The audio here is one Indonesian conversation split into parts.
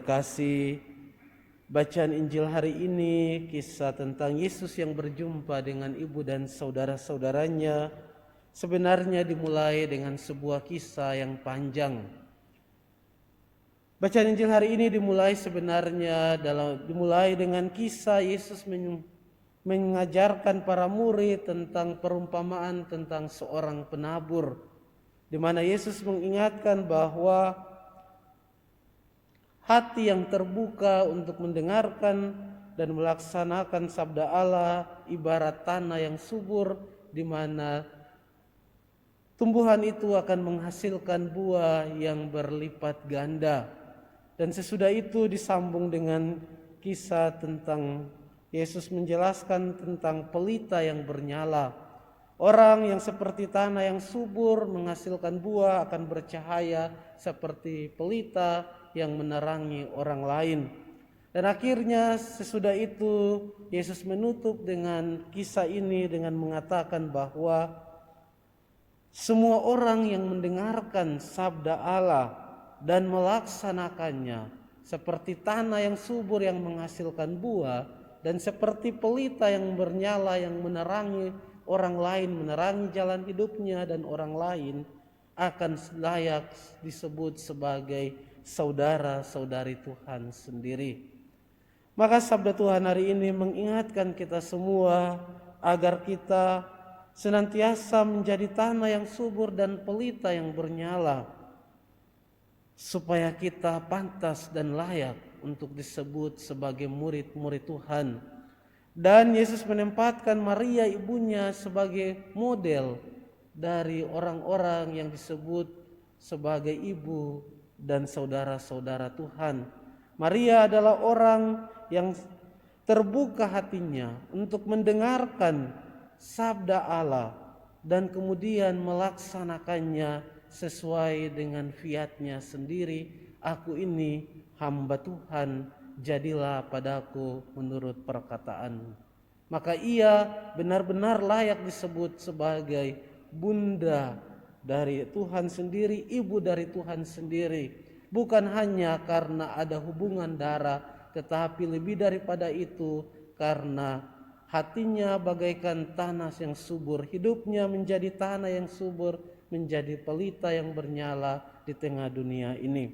terkasih, bacaan Injil hari ini kisah tentang Yesus yang berjumpa dengan ibu dan saudara-saudaranya sebenarnya dimulai dengan sebuah kisah yang panjang. Bacaan Injil hari ini dimulai dengan kisah Yesus mengajarkan para murid tentang perumpamaan tentang seorang penabur, di mana Yesus mengingatkan bahwa hati yang terbuka untuk mendengarkan dan melaksanakan sabda Allah ibarat tanah yang subur, di mana tumbuhan itu akan menghasilkan buah yang berlipat ganda. Dan sesudah itu disambung dengan kisah tentang Yesus menjelaskan tentang pelita yang bernyala. Orang yang seperti tanah yang subur menghasilkan buah akan bercahaya seperti pelita yang menerangi orang lain. Dan akhirnya sesudah itu Yesus menutup dengan kisah ini dengan mengatakan bahwa semua orang yang mendengarkan sabda Allah dan melaksanakannya seperti tanah yang subur yang menghasilkan buah dan seperti pelita yang bernyala yang menerangi orang lain, menerangi jalan hidupnya dan orang lain, akan layak disebut sebagai saudara-saudari Tuhan sendiri. Maka sabda Tuhan hari ini mengingatkan kita semua agar kita senantiasa menjadi tanah yang subur dan pelita yang bernyala, supaya kita pantas dan layak untuk disebut sebagai murid-murid Tuhan. Dan Yesus menempatkan Maria ibunya sebagai model dari orang-orang yang disebut sebagai ibu dan saudara-saudara Tuhan. Maria adalah orang yang terbuka hatinya untuk mendengarkan sabda Allah dan kemudian melaksanakannya sesuai dengan fiat-Nya sendiri. Aku ini hamba Tuhan, jadilah padaku menurut perkataan. Maka ia benar-benar layak disebut sebagai bunda dari Tuhan sendiri, ibu dari Tuhan sendiri. Bukan hanya karena ada hubungan darah, tetapi lebih daripada itu karena hatinya bagaikan tanah yang subur, hidupnya menjadi tanah yang subur, menjadi pelita yang bernyala di tengah dunia ini.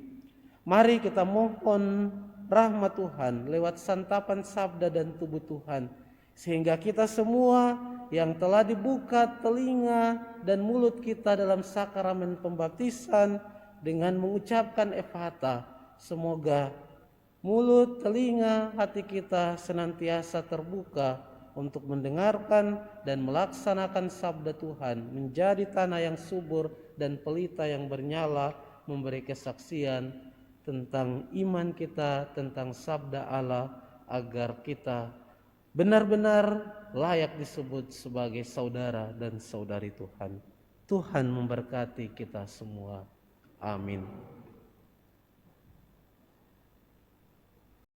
Mari kita mohon rahmat Tuhan lewat santapan sabda dan tubuh Tuhan, sehingga kita semua yang telah dibuka telinga dan mulut kita dalam sakramen pembaptisan dengan mengucapkan Efata, semoga mulut, telinga, hati kita senantiasa terbuka untuk mendengarkan dan melaksanakan sabda Tuhan, menjadi tanah yang subur dan pelita yang bernyala, memberi kesaksian tentang iman kita, tentang sabda Allah, agar kita benar-benar layak disebut sebagai saudara dan saudari Tuhan. Tuhan memberkati kita semua. Amin.